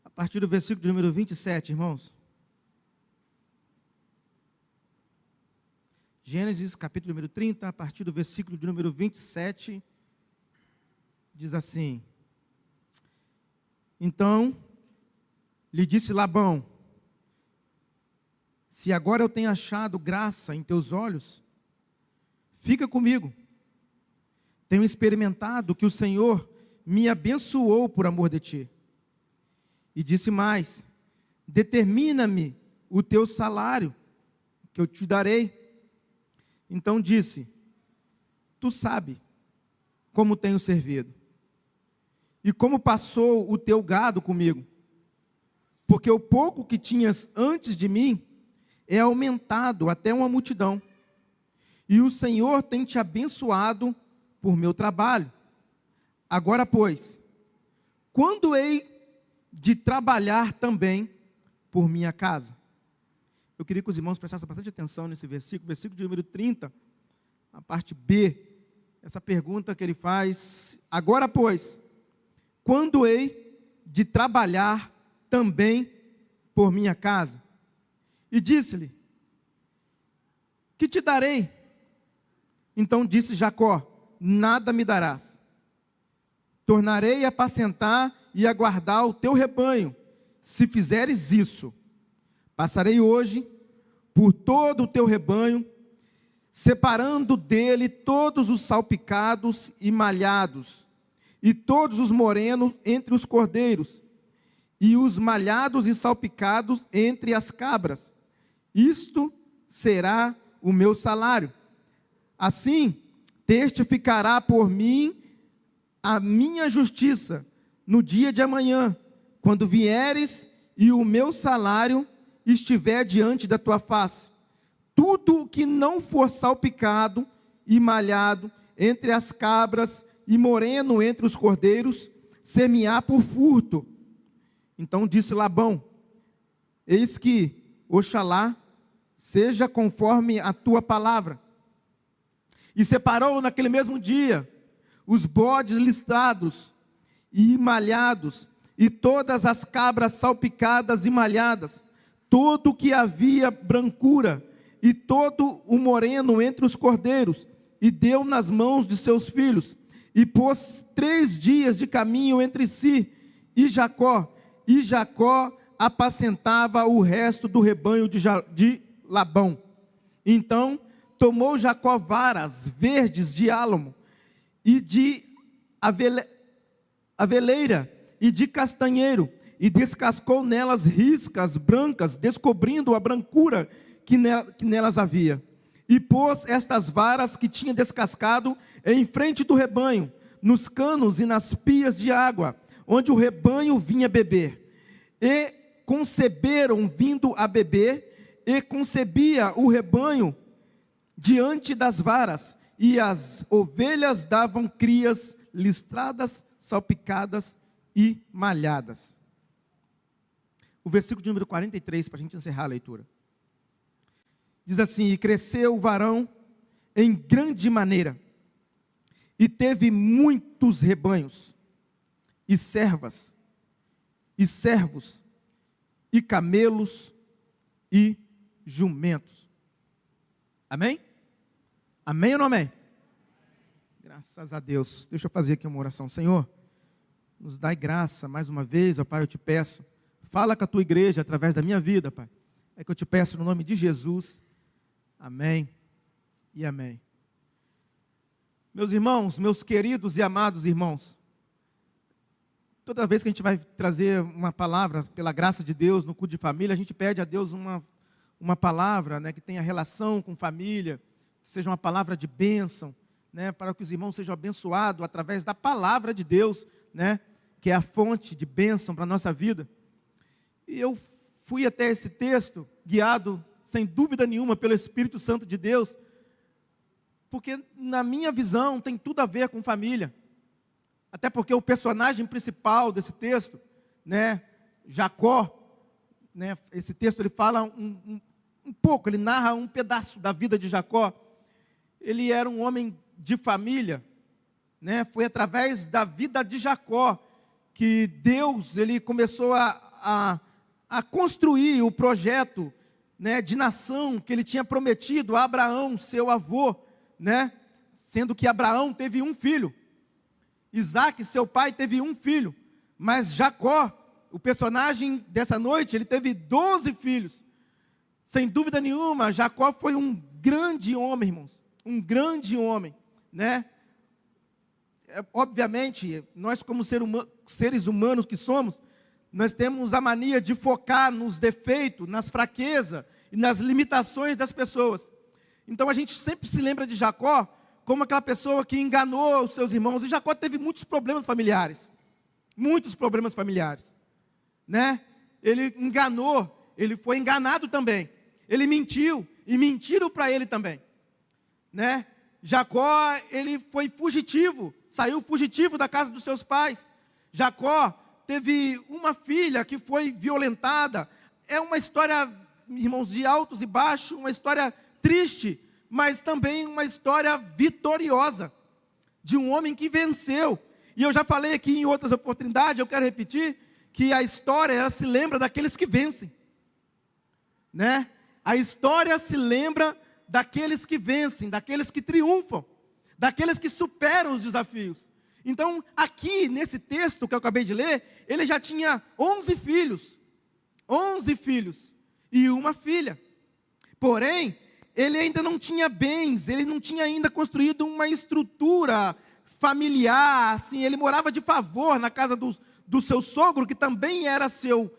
a partir do versículo de número 27, irmãos. Gênesis, capítulo número 30, a partir do versículo de número 27, diz assim: Então lhe disse Labão: se agora eu tenho achado graça em teus olhos, fica comigo. Tenho experimentado que o Senhor me abençoou por amor de ti. E disse mais: determina-me o teu salário, que eu te darei. Então disse: tu sabe como tenho servido, e como passou o teu gado comigo, porque o pouco que tinhas antes de mim é aumentado até uma multidão, e o Senhor tem te abençoado por meu trabalho. Agora, pois, quando hei de trabalhar também por minha casa? Eu queria que os irmãos prestassem bastante atenção nesse versículo de número 30, a parte B, essa pergunta que ele faz: agora, pois, quando hei de trabalhar também por minha casa? E disse-lhe: que te darei? Então disse Jacó: nada me darás. Tornarei a apacentar e a guardar o teu rebanho, se fizeres isso. Passarei hoje por todo o teu rebanho, separando dele todos os salpicados e malhados, e todos os morenos entre os cordeiros, e os malhados e salpicados entre as cabras. Isto será o meu salário. Assim, testificará por mim a minha justiça no dia de amanhã, quando vieres e o meu salário estiver diante da tua face. Tudo o que não for salpicado e malhado entre as cabras e moreno entre os cordeiros, ser-me-á por furto. Então disse Labão: eis que, oxalá, seja conforme a tua palavra. E separou naquele mesmo dia os bodes listrados e malhados, e todas as cabras salpicadas e malhadas, todo o que havia brancura, e todo o moreno entre os cordeiros, e deu nas mãos de seus filhos, e pôs 3 dias de caminho entre si e Jacó apacentava o resto do rebanho de Labão. Então tomou Jacó varas verdes de álamo, e de aveleira, e de castanheiro, e descascou nelas riscas brancas, descobrindo a brancura que nelas havia. E pôs estas varas que tinha descascado em frente do rebanho, nos canos e nas pias de água, onde o rebanho vinha beber. E conceberam vindo a beber, e concebia o rebanho diante das varas, e as ovelhas davam crias listradas, salpicadas e malhadas. O versículo de número 43, para a gente encerrar a leitura. Diz assim: e cresceu o varão em grande maneira, e teve muitos rebanhos, e servas, e servos, e camelos, e jumentos. Amém? Amém ou não amém? Graças a Deus. Deixa eu fazer aqui uma oração. Senhor, nos dai graça mais uma vez, ó Pai, eu te peço. Fala com a tua igreja através da minha vida, Pai. É que eu te peço no nome de Jesus. Amém e amém. Meus irmãos, meus queridos e amados irmãos, toda vez que a gente vai trazer uma palavra, pela graça de Deus, no culto de família, a gente pede a Deus uma palavra, né, que tenha relação com família, que seja uma palavra de bênção, né, para que os irmãos sejam abençoados através da palavra de Deus, né, que é a fonte de bênção para a nossa vida. E eu fui até esse texto, guiado, sem dúvida nenhuma, pelo Espírito Santo de Deus, porque na minha visão tem tudo a ver com família. Até porque o personagem principal desse texto, né, Jacó, né, esse texto ele fala um pouco, ele narra um pedaço da vida de Jacó. Ele era um homem de família, né, foi através da vida de Jacó que Deus ele começou a a construir o projeto, né, de nação que ele tinha prometido a Abraão, seu avô, né, sendo que Abraão teve um filho, Isaque, seu pai, teve um filho, mas Jacó, o personagem dessa noite, ele teve 12 filhos. Sem dúvida nenhuma, Jacó foi um grande homem, irmãos, um grande homem, né? Obviamente, nós como seres humanos que somos, nós temos a mania de focar nos defeitos, nas fraquezas e nas limitações das pessoas. Então a gente sempre se lembra de Jacó como aquela pessoa que enganou os seus irmãos. E Jacó teve muitos problemas familiares, né? Ele enganou, ele foi enganado também. Ele mentiu, e mentiram para ele também, né? Jacó, ele foi fugitivo, saiu fugitivo da casa dos seus pais. Jacó teve uma filha que foi violentada. É uma história, irmãos, de altos e baixos, uma história triste, mas também uma história vitoriosa, de um homem que venceu. E eu já falei aqui em outras oportunidades, eu quero repetir, que a história, ela se lembra daqueles que vencem, né? A história se lembra daqueles que vencem, daqueles que triunfam, daqueles que superam os desafios. Então, aqui nesse texto que eu acabei de ler, ele já tinha 11 filhos e uma filha. Porém, ele ainda não tinha bens, ele não tinha ainda construído uma estrutura familiar, assim, ele morava de favor na casa do seu sogro, que também era seu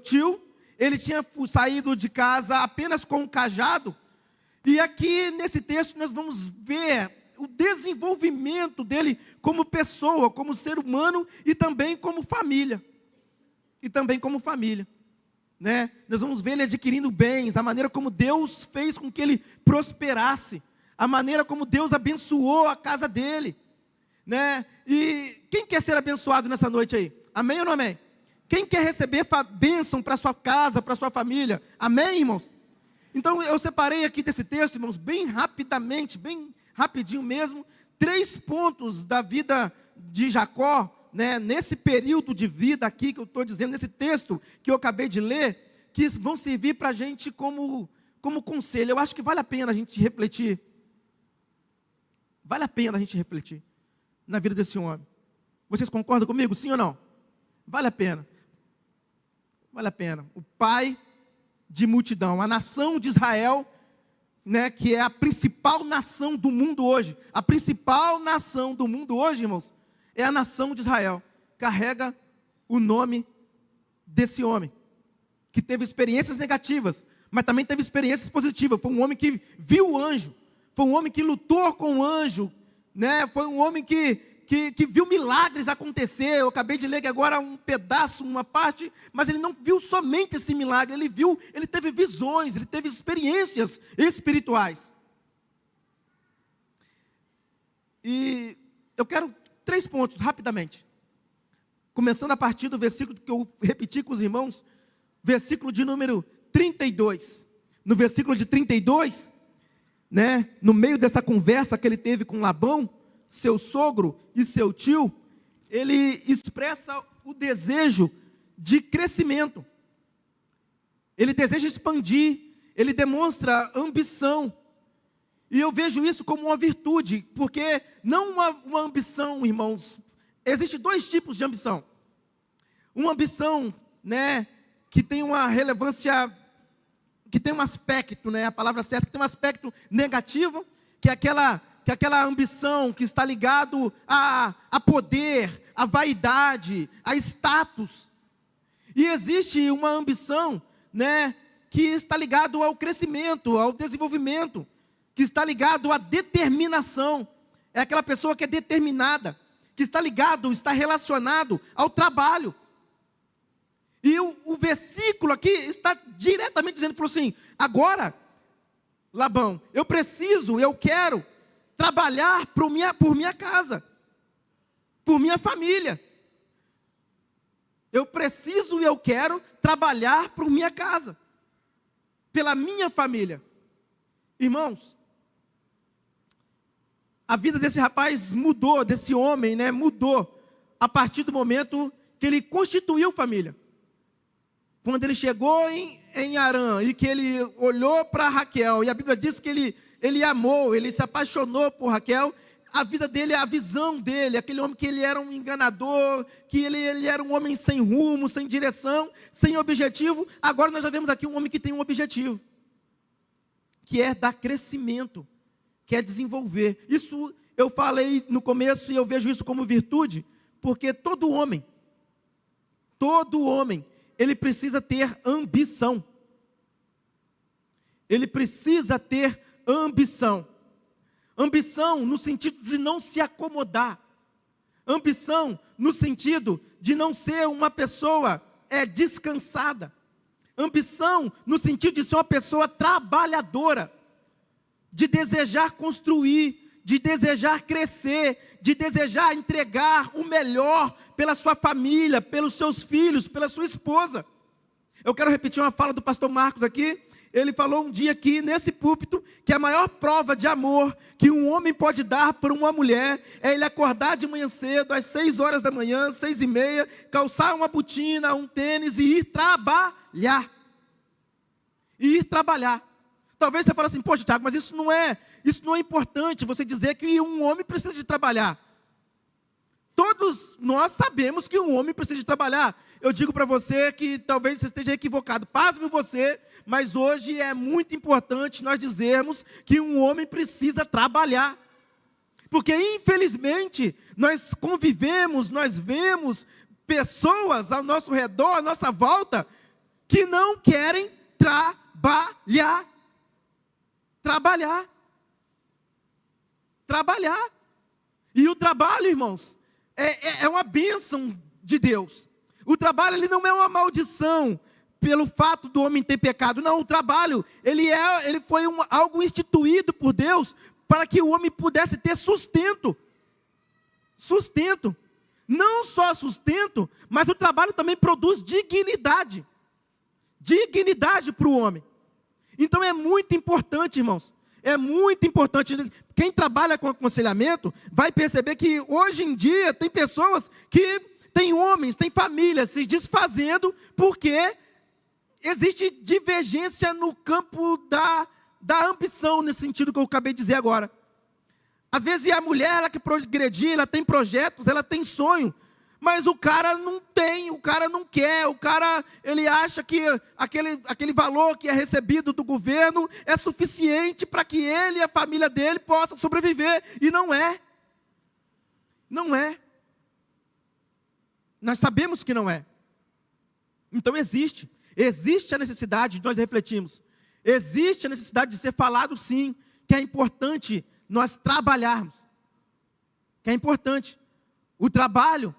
tio. Ele tinha saído de casa apenas com um cajado. E aqui nesse texto nós vamos ver o desenvolvimento dele como pessoa, como ser humano e também como família. Né? Nós vamos ver ele adquirindo bens, a maneira como Deus fez com que ele prosperasse, a maneira como Deus abençoou a casa dele, né? E quem quer ser abençoado nessa noite aí? Amém ou não amém? Quem quer receber bênção para sua casa, para sua família? Amém, irmãos? Então eu separei aqui desse texto, irmãos, bem rapidamente, bem rapidinho mesmo, 3 pontos da vida de Jacó, né, nesse período de vida aqui que eu estou dizendo, nesse texto que eu acabei de ler, que vão servir para a gente como conselho. Eu acho que vale a pena a gente refletir. Vale a pena a gente refletir na vida desse homem. Vocês concordam comigo, sim ou não? Vale a pena. Vale a pena. O pai de multidão, a nação de Israel, né, que é a principal nação do mundo hoje. A principal nação do mundo hoje, irmãos, é a nação de Israel. Carrega o nome desse homem, que teve experiências negativas, mas também teve experiências positivas. Foi um homem que viu o anjo, foi um homem que lutou com o anjo, né? Foi um homem que viu milagres acontecer. Eu acabei de ler que agora um pedaço, uma parte, mas ele não viu somente esse milagre, ele teve visões, ele teve experiências espirituais. E eu quero 3 pontos, rapidamente. Começando a partir do versículo que eu repeti com os irmãos, versículo de número 32. No versículo de 32, né, no meio dessa conversa que ele teve com Labão, seu sogro e seu tio, ele expressa o desejo de crescimento. Ele deseja expandir, ele demonstra ambição. E eu vejo isso como uma virtude, porque não uma ambição, irmãos. Existem 2 tipos de ambição. Uma ambição, né, que tem uma relevância, que tem um aspecto, né, a palavra certa, que tem um aspecto negativo, que é aquela ambição que está ligado a poder, a vaidade, a status. E existe uma ambição, né, que está ligado ao crescimento, ao desenvolvimento, que está ligado à determinação. É aquela pessoa que é determinada, que está relacionado ao trabalho. E o versículo aqui está diretamente dizendo, falou assim: agora, Labão, eu quero trabalhar por minha casa, por minha família. Eu preciso e eu quero trabalhar por minha casa, pela minha família. Irmãos, a vida desse rapaz mudou, desse homem, né, mudou, a partir do momento que ele constituiu família. quando ele chegou em Harã, e que ele olhou para Raquel, e a Bíblia diz que ele amou, ele se apaixonou por Raquel, a vida dele, a visão dele, aquele homem que ele era um enganador, que ele era um homem sem rumo, sem direção, sem objetivo. Agora nós já vemos aqui um homem que tem um objetivo, que é dar crescimento, que é desenvolver. Isso eu falei no começo e eu vejo isso como virtude, porque todo homem, ele precisa ter ambição. Ele precisa ter ambição. Ambição no sentido de não se acomodar. Ambição no sentido de não ser uma pessoa descansada. Ambição no sentido de ser uma pessoa trabalhadora. De desejar construir, de desejar crescer, de desejar entregar o melhor pela sua família, pelos seus filhos, pela sua esposa. Eu quero repetir uma fala do pastor Marcos aqui. Ele falou um dia aqui, nesse púlpito, que a maior prova de amor que um homem pode dar por uma mulher é ele acordar de manhã cedo, às 6 horas da manhã, 6:30, calçar uma botina, um tênis e ir trabalhar. Ir trabalhar. Talvez você fale assim, poxa, Tiago, mas isso não é importante, você dizer que um homem precisa de trabalhar. Todos nós sabemos que um homem precisa de trabalhar. Eu digo para você que talvez você esteja equivocado, pasme você, mas hoje é muito importante nós dizermos que um homem precisa trabalhar. Porque infelizmente nós convivemos, nós vemos pessoas ao nosso redor, à nossa volta, que não querem trabalhar. Trabalhar. E o trabalho, irmãos, é uma bênção de Deus. O trabalho, ele não é uma maldição pelo fato do homem ter pecado. Não, o trabalho, ele foi algo instituído por Deus para que o homem pudesse ter sustento. Sustento. Não só sustento, mas o trabalho também produz dignidade. Dignidade para o homem. Então é muito importante, irmãos. É muito importante. Quem trabalha com aconselhamento vai perceber que hoje em dia tem pessoas que tem homens, tem famílias se desfazendo porque existe divergência no campo da ambição, nesse sentido que eu acabei de dizer agora. Às vezes a mulher, ela quer progredir, ela tem projetos, ela tem sonho, mas o cara não tem, o cara não quer, o cara, ele acha que aquele valor que é recebido do governo é suficiente para que ele e a família dele possam sobreviver, e não é. Não é. Nós sabemos que não é. Então existe a necessidade de nós refletirmos. Existe a necessidade de ser falado sim, que é importante nós trabalharmos. Que é importante. O trabalho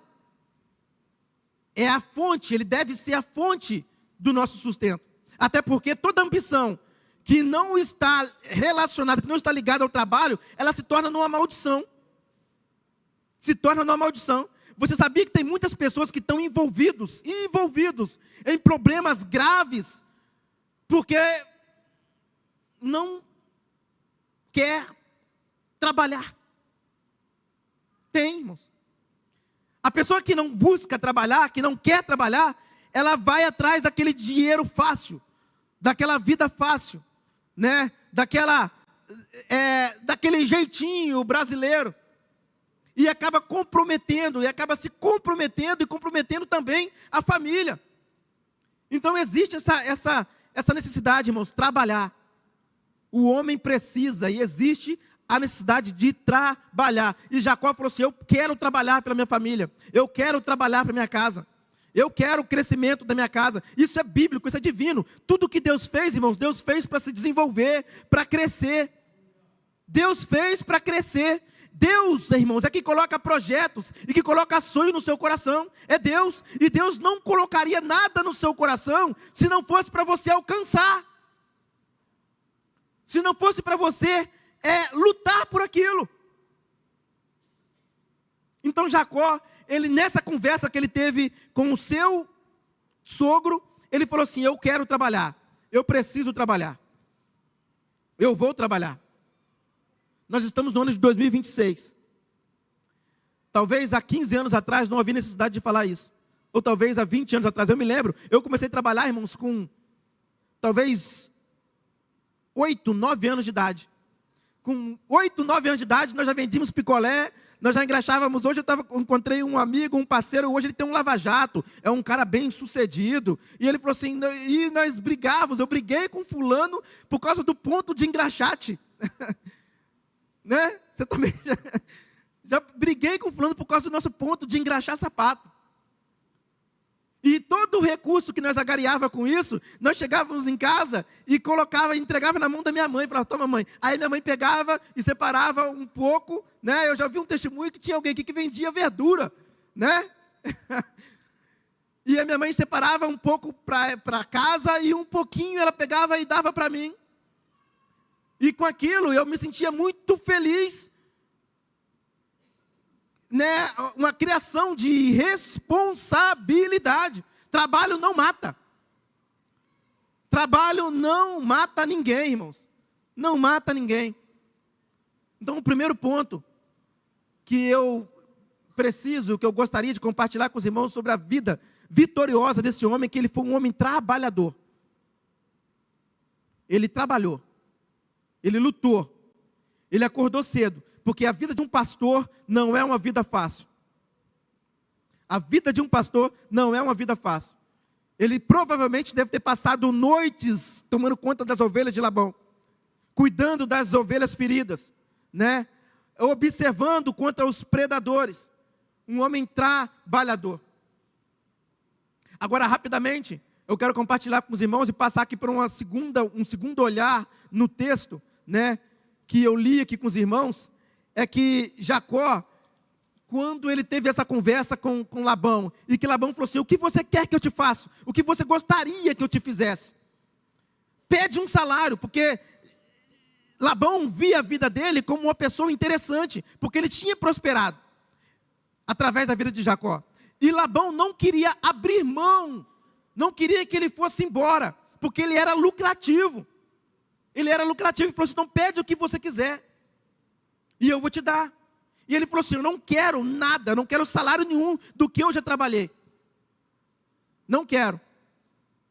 é a fonte, ele deve ser a fonte do nosso sustento. Até porque toda ambição que não está relacionada, que não está ligada ao trabalho, ela se torna numa maldição. Se torna numa maldição. Você sabia que tem muitas pessoas que estão envolvidos em problemas graves, porque não quer trabalhar. Tem, irmãos. A pessoa que não busca trabalhar, que não quer trabalhar, ela vai atrás daquele dinheiro fácil, daquela vida fácil, né? Daquele jeitinho brasileiro. E acaba comprometendo, e acaba se comprometendo e comprometendo também a família. Então existe essa necessidade, irmãos, trabalhar. O homem precisa e existe a necessidade de trabalhar. E Jacó falou assim, eu quero trabalhar pela minha família, eu quero trabalhar para minha casa, eu quero o crescimento da minha casa. Isso é bíblico, isso é divino. Tudo que Deus fez, irmãos, Deus fez para se desenvolver, para crescer. Deus fez para crescer. Deus, irmãos, é que coloca projetos e que coloca sonhos no seu coração. É Deus. E Deus não colocaria nada no seu coração se não fosse para você alcançar. Se não fosse para você lutar por aquilo. Então Jacó, ele nessa conversa que ele teve com o seu sogro, ele falou assim, eu quero trabalhar, eu preciso trabalhar, eu vou trabalhar. Nós estamos no ano de 2026. Talvez há 15 anos atrás não havia necessidade de falar isso. ou talvez há 20 anos atrás, eu me lembro, eu comecei a trabalhar, irmãos, com talvez 8, 9 anos de idade. Com 8, 9 anos de idade, nós já vendíamos picolé, nós já engraxávamos. Hoje encontrei um amigo, um parceiro, hoje ele tem um lava-jato, é um cara bem sucedido, e ele falou assim, e nós brigávamos, eu briguei com fulano por causa do ponto de engraxate. Né? Você também já briguei com fulano por causa do nosso ponto de engraxar sapato. E todo o recurso que nós agariava com isso, nós chegávamos em casa e entregava na mão da minha mãe, falava, toma mãe. Aí minha mãe pegava e separava um pouco, né? Eu já vi um testemunho que tinha alguém aqui que vendia verdura, né? E a minha mãe separava um pouco para casa e um pouquinho ela pegava e dava para mim. E com aquilo eu me sentia muito feliz, né? Uma criação de responsabilidade. Trabalho não mata. Trabalho não mata ninguém, irmãos. Não mata ninguém. Então, o primeiro ponto que eu gostaria de compartilhar com os irmãos sobre a vida vitoriosa desse homem, que ele foi um homem trabalhador. Ele trabalhou. Ele lutou, ele acordou cedo, porque a vida de um pastor não é uma vida fácil. A vida de um pastor não é uma vida fácil. Ele provavelmente deve ter passado noites tomando conta das ovelhas de Labão, cuidando das ovelhas feridas, né? Observando contra os predadores. Um homem trabalhador. Agora, rapidamente, eu quero compartilhar com os irmãos e passar aqui para um segundo olhar no texto, né, que eu li aqui com os irmãos, é que Jacó, quando ele teve essa conversa com Labão, e que Labão falou assim, o que você quer que eu te faça? O que você gostaria que eu te fizesse? Pede um salário, porque Labão via a vida dele como uma pessoa interessante, porque ele tinha prosperado, através da vida de Jacó. E Labão não queria abrir mão, não queria que ele fosse embora, porque ele era lucrativo. Ele era lucrativo e falou assim, então pede o que você quiser, e eu vou te dar. E ele falou assim, eu não quero nada, não quero salário nenhum do que eu já trabalhei. Não quero.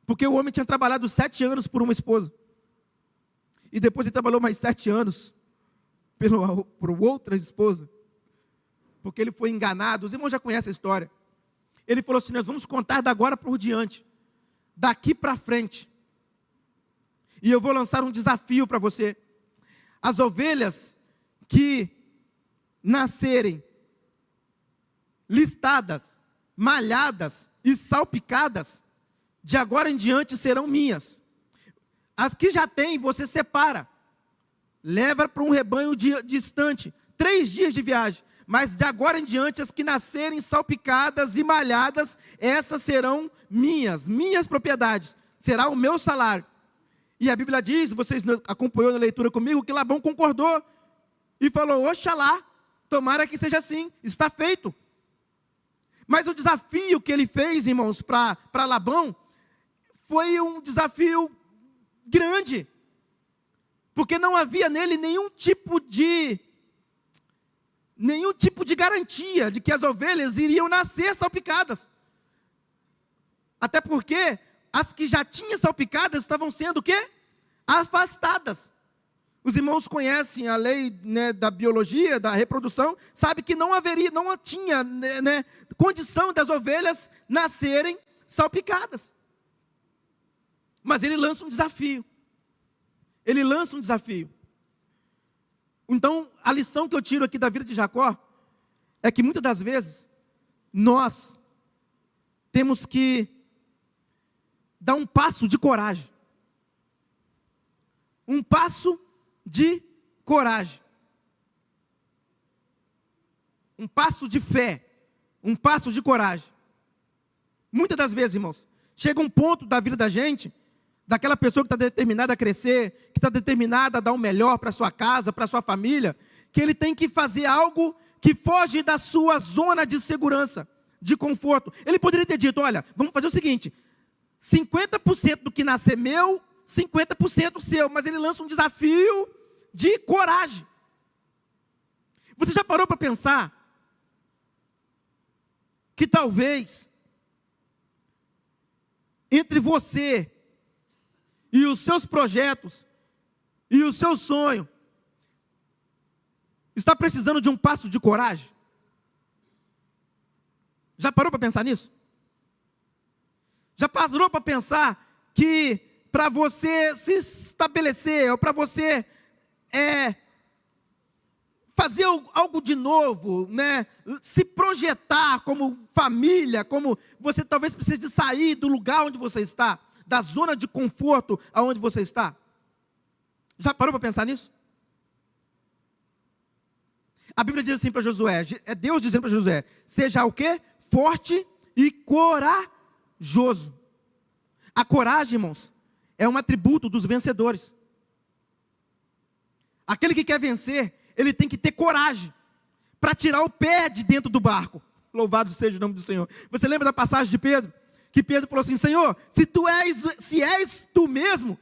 Porque o homem tinha trabalhado 7 anos por uma esposa. E depois ele trabalhou mais 7 anos por outra esposa. Porque ele foi enganado. Os irmãos já conhecem a história. Ele falou assim, nós vamos contar da agora por diante. Daqui para frente. E eu vou lançar um desafio para você. As ovelhas que nascerem listadas, malhadas e salpicadas, de agora em diante serão minhas. As que já tem, você separa. Leva para um rebanho distante. 3 dias de viagem. Mas de agora em diante, as que nascerem salpicadas e malhadas, essas serão minhas propriedades. Será o meu salário. E a Bíblia diz, vocês acompanhou na leitura comigo, que Labão concordou. E falou, oxalá, tomara que seja assim, está feito. Mas o desafio que ele fez, irmãos, para Labão, foi um desafio grande. Porque não havia nele nenhum tipo de garantia de que as ovelhas iriam nascer salpicadas. Até porque as que já tinham salpicadas estavam sendo o quê? Afastadas. Os irmãos conhecem a lei, né, da biologia, da reprodução, sabe que não tinha, né, condição das ovelhas nascerem salpicadas. Mas ele lança um desafio. Ele lança um desafio. Então, a lição que eu tiro aqui da vida de Jacó é que muitas das vezes nós temos que dar um passo de coragem. Um passo de coragem. Um passo de fé. Um passo de coragem. Muitas das vezes, irmãos, chega um ponto da vida da gente, daquela pessoa que está determinada a crescer, que está determinada a dar o melhor para a sua casa, para a sua família, que ele tem que fazer algo que foge da sua zona de segurança, de conforto. Ele poderia ter dito, olha, vamos fazer o seguinte, 50% do que nascer meu, 50% seu, mas ele lança um desafio de coragem. Você já parou para pensar que talvez entre você e os seus projetos e o seu sonho está precisando de um passo de coragem? Já parou para pensar nisso? Já parou para pensar que para você se estabelecer, ou para você fazer algo de novo, né? Se projetar como família, como você talvez precise de sair do lugar onde você está, da zona de conforto aonde você está? Já parou para pensar nisso? A Bíblia diz assim para Josué, é Deus dizendo para Josué, seja o quê? Forte e corajoso. A coragem, irmãos, é um atributo dos vencedores. Aquele que quer vencer, ele tem que ter coragem para tirar o pé de dentro do barco. Louvado seja o nome do Senhor. Você lembra da passagem de Pedro? Que Pedro falou assim, Senhor, se és tu mesmo,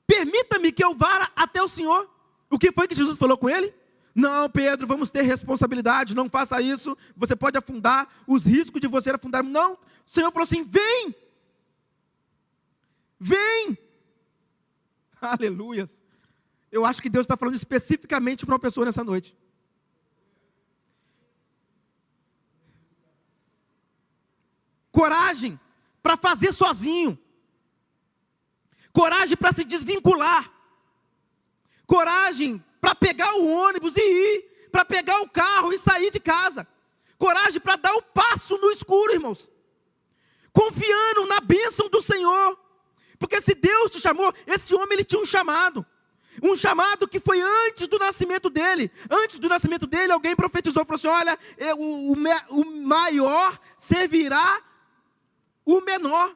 permita-me que eu vá até o Senhor. O que foi que Jesus falou com ele? Não, Pedro, vamos ter responsabilidade, não faça isso, você pode afundar, os riscos de você afundar. Não, o Senhor falou assim, vem, vem, aleluias. Eu acho que Deus está falando especificamente para uma pessoa nessa noite. Coragem para fazer sozinho, coragem para se desvincular, coragem para pegar o ônibus e ir, para pegar o carro e sair de casa, coragem para dar o passo no escuro, irmãos, confiando na bênção do Senhor, porque se Deus te chamou, esse homem ele tinha um chamado que foi antes do nascimento dele. Antes do nascimento dele, alguém profetizou, falou assim, olha, o maior servirá o menor.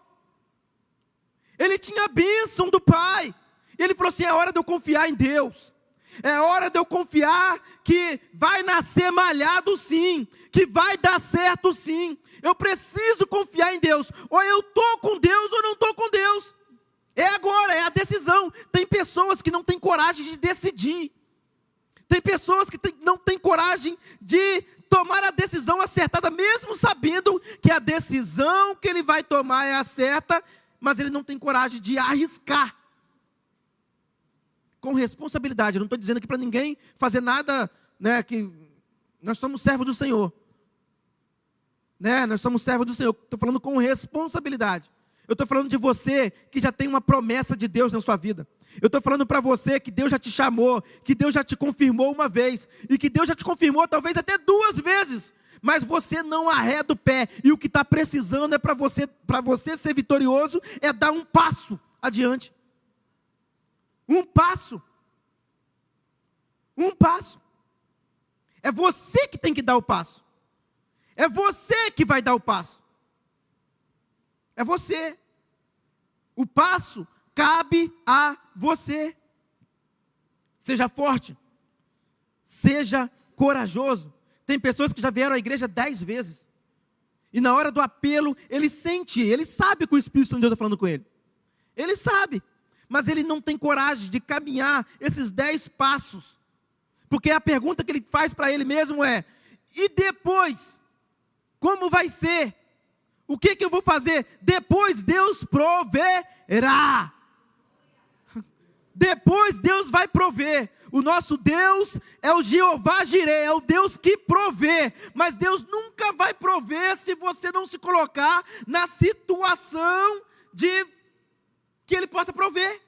Ele tinha a bênção do Pai, ele falou assim, é hora de eu confiar em Deus, é hora de eu confiar que vai nascer malhado sim, que vai dar certo sim, eu preciso confiar em Deus, ou eu estou com Deus ou não estou com Deus. É agora, é a decisão. Tem pessoas que não têm coragem de decidir. Tem pessoas que não têm coragem de tomar a decisão acertada, mesmo sabendo que a decisão que ele vai tomar é a certa, mas ele não tem coragem de arriscar. Com responsabilidade. Eu não estou dizendo aqui para ninguém fazer nada, né, que nós somos servos do Senhor. Né, nós somos servos do Senhor. Estou falando com responsabilidade. Eu estou falando de você que já tem uma promessa de Deus na sua vida. Eu estou falando para você que Deus já te chamou, que Deus já te confirmou uma vez, e que Deus já te confirmou talvez até 2 vezes, mas você não arreda o pé, e o que está precisando é para você ser vitorioso, é dar um passo adiante. Um passo. Um passo. É você que tem que dar o passo. É você que vai dar o passo. É você. O passo cabe a você. Seja forte. Seja corajoso. Tem pessoas que já vieram à igreja 10 vezes. E na hora do apelo, ele sabe que o Espírito Santo de Deus está falando com ele. Ele sabe. Mas ele não tem coragem de caminhar esses 10 passos. Porque a pergunta que ele faz para ele mesmo é, e depois? Como vai ser? O que eu vou fazer? Depois Deus proverá. Depois Deus vai prover. O nosso Deus é o Jeová Jireh, é o Deus que provê. Mas Deus nunca vai prover se você não se colocar na situação de que Ele possa prover.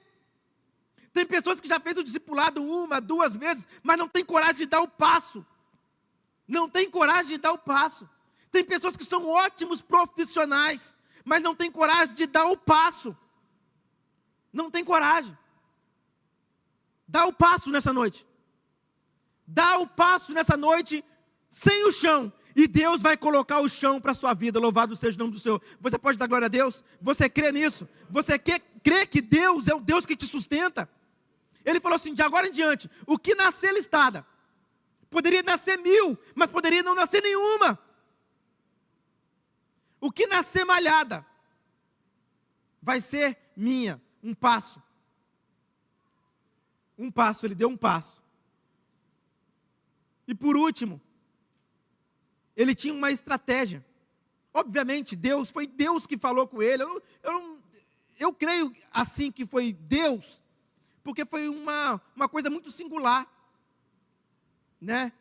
Tem pessoas que já fez o discipulado 1, 2 vezes, mas não tem coragem de dar o passo. Não tem coragem de dar o passo. Tem pessoas que são ótimos profissionais, mas não tem coragem de dar o passo. Não tem coragem. Dá o passo nessa noite. Dá o passo nessa noite sem o chão. E Deus vai colocar o chão para a sua vida. Louvado seja o nome do Senhor. Você pode dar glória a Deus? Você crê nisso? Você crê que Deus é o Deus que te sustenta? Ele falou assim, de agora em diante, o que nascer listada, poderia nascer 1000, mas poderia não nascer nenhuma. O que nascer malhada, vai ser minha. Um passo. Um passo, ele deu um passo. E por último, ele tinha uma estratégia. Obviamente, foi Deus que falou com ele. Eu creio assim que foi Deus, porque foi uma coisa muito singular, né?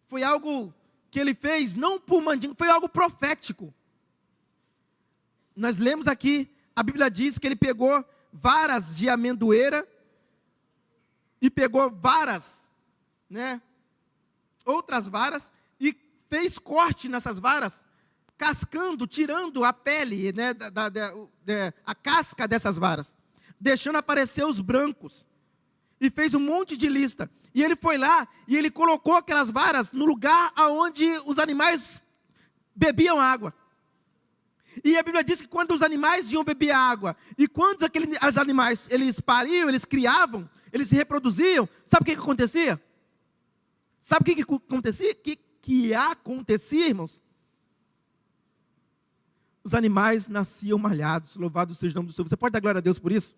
Foi algo que ele fez, não por mandingo, foi algo profético. Nós lemos aqui, a Bíblia diz que ele pegou varas de amendoeira, e pegou varas, né? Outras varas, e fez corte nessas varas, cascando, tirando a pele, né, a casca dessas varas, deixando aparecer os brancos, e fez um monte de lista. E ele foi lá, e ele colocou aquelas varas no lugar onde os animais bebiam água. E a Bíblia diz que quando os animais iam beber água, e quando os animais, eles pariam, eles criavam, eles se reproduziam, sabe o que acontecia? Sabe o que acontecia? Que acontecia, irmãos? Os animais nasciam malhados, louvado seja o nome do Senhor. Você pode dar glória a Deus por isso?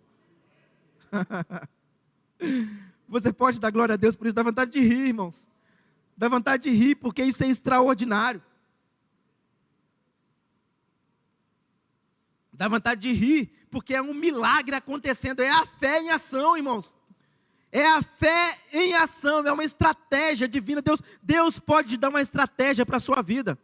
Você pode dar glória a Deus por isso? Dá vontade de rir, irmãos. Dá vontade de rir, porque isso é extraordinário. Dá vontade de rir, porque é um milagre acontecendo. É a fé em ação, irmãos. É a fé em ação, é uma estratégia divina. Deus pode te dar uma estratégia para a sua vida.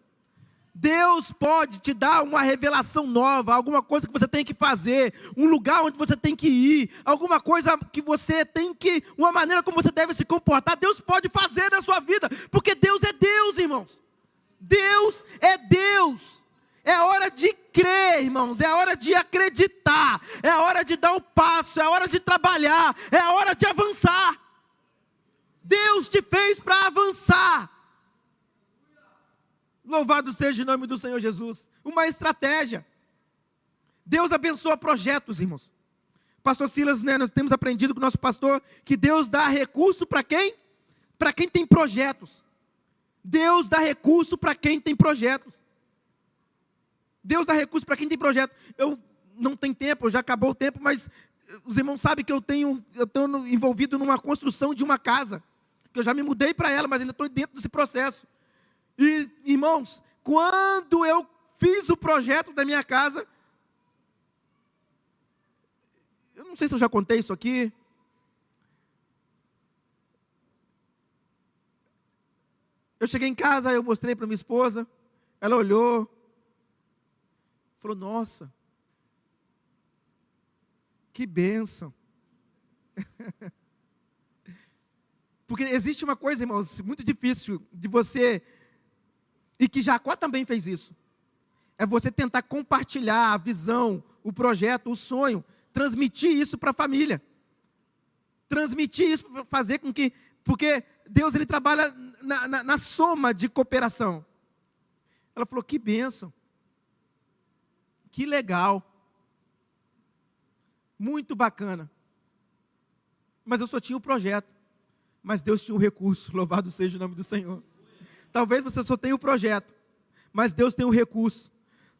Deus pode te dar uma revelação nova, alguma coisa que você tem que fazer, um lugar onde você tem que ir, alguma coisa que você tem que, uma maneira como você deve se comportar. Deus pode fazer na sua vida, porque Deus é Deus, irmãos. Deus é Deus. É hora de crer, irmãos, é hora de acreditar, é hora de dar o passo, é hora de trabalhar, é hora de avançar. Deus te fez para avançar. Louvado seja o nome do Senhor Jesus. Uma estratégia. Deus abençoa projetos, irmãos. Pastor Silas, né, nós temos aprendido com o nosso pastor que Deus dá recurso para quem? Para quem tem projetos. Deus dá recurso para quem tem projetos. Deus dá recurso para quem tem projeto. Eu não tenho tempo, já acabou o tempo, mas os irmãos sabem que eu estou envolvido numa construção de uma casa, que eu já me mudei para ela, mas ainda estou dentro desse processo. E, irmãos, quando eu fiz o projeto da minha casa, eu não sei se eu já contei isso aqui, eu cheguei em casa, eu mostrei para minha esposa, ela olhou, falou, nossa, que bênção. Porque existe uma coisa, irmãos, muito difícil de você, e que Jacó também fez isso, é você tentar compartilhar a visão, o projeto, o sonho, transmitir isso para a família, transmitir isso, fazer com que, porque Deus ele trabalha na soma de cooperação. Ela falou, que bênção. Que legal, muito bacana, mas eu só tinha o projeto, mas Deus tinha o recurso, louvado seja o nome do Senhor. Talvez você só tenha o projeto, mas Deus tem o recurso.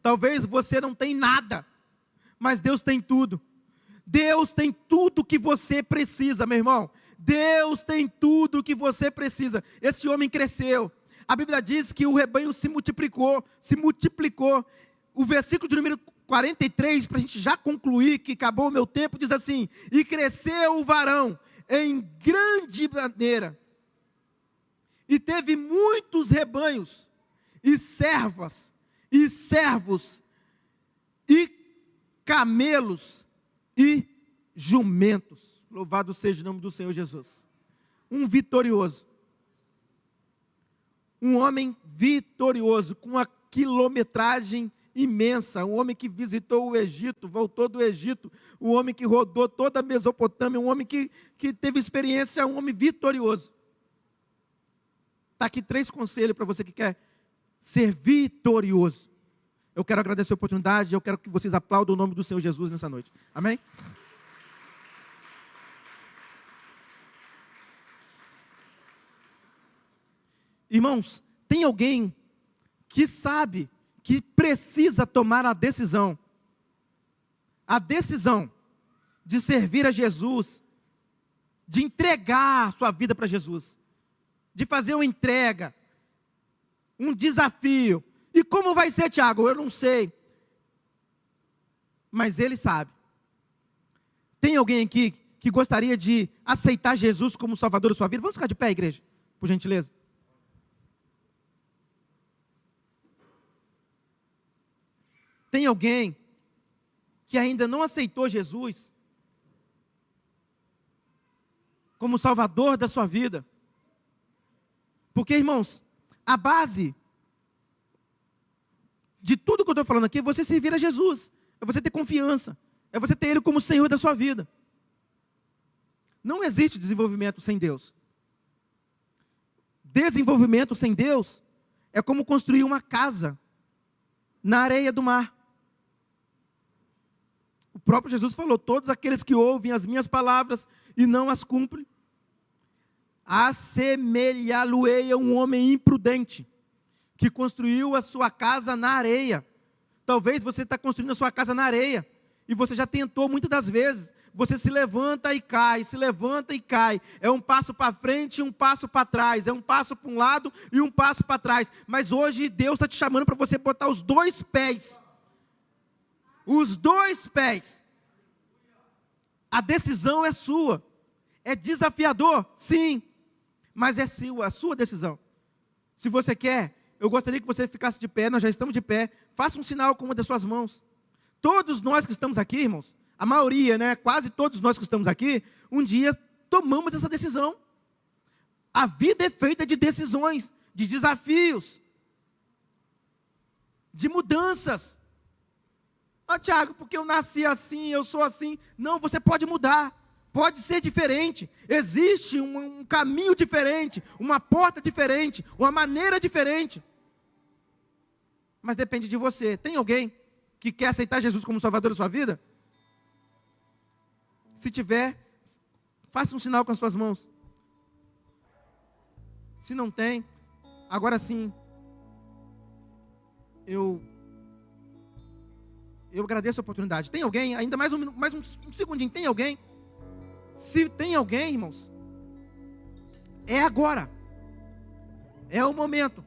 Talvez você não tenha nada, mas Deus tem tudo. Deus tem tudo que você precisa, meu irmão. Deus tem tudo que você precisa. Esse homem cresceu, a Bíblia diz que o rebanho se multiplicou. O versículo de número 43, para a gente já concluir, que acabou o meu tempo, diz assim, e cresceu o varão em grande maneira, e teve muitos rebanhos, e servas, e servos, e camelos, e jumentos. Louvado seja o nome do Senhor Jesus. Um vitorioso, um homem vitorioso, com a quilometragem imensa, um homem que visitou o Egito, voltou do Egito, um homem que rodou toda a Mesopotâmia, um homem que teve experiência, um homem vitorioso. Está aqui 3 conselhos para você que quer ser vitorioso. Eu quero agradecer a oportunidade, eu quero que vocês aplaudam o nome do Senhor Jesus nessa noite. Amém? Irmãos, tem alguém que sabe que precisa tomar a decisão de servir a Jesus, de entregar sua vida para Jesus, de fazer uma entrega, um desafio, E como vai ser, Tiago? Eu não sei. Mas Ele sabe. Tem alguém aqui que gostaria de aceitar Jesus como Salvador da sua vida? Vamos ficar de pé, igreja, por gentileza. Tem alguém que ainda não aceitou Jesus como Salvador da sua vida? Porque, irmãos, a base de tudo que eu estou falando aqui é você servir a Jesus, é você ter confiança, é você ter Ele como Senhor da sua vida. Não existe desenvolvimento sem Deus. Desenvolvimento sem Deus é como construir uma casa na areia do mar. O próprio Jesus falou: todos aqueles que ouvem as minhas palavras e não as cumprem, assemelhá-lo-ei a um homem imprudente, que construiu a sua casa na areia. Talvez você está construindo a sua casa na areia, e você já tentou muitas das vezes. Você se levanta e cai, se levanta e cai. É um passo para frente e um passo para trás. É um passo para um lado e um passo para trás. Mas hoje Deus está te chamando para você botar os dois pés. Os dois pés. A decisão é sua. É desafiador? Sim. Mas é a sua decisão. Se você quer, eu gostaria que você ficasse de pé. Nós já estamos de pé. Faça um sinal com uma das suas mãos. Todos nós que estamos aqui, irmãos, a maioria, né, quase todos nós que estamos aqui, um dia tomamos essa decisão. A vida é feita de decisões, de desafios, de mudanças. Ah, Tiago, porque eu nasci assim, eu sou assim. Não, você pode mudar, pode ser diferente. Existe um caminho diferente, uma porta diferente, uma maneira diferente. Mas depende de você. Tem alguém que quer aceitar Jesus como Salvador da sua vida? Se tiver, faça um sinal com as suas mãos. Se não tem, agora sim, eu agradeço a oportunidade. Tem alguém? Ainda mais um segundinho. Tem alguém? Se tem alguém, irmãos, é agora. É o momento.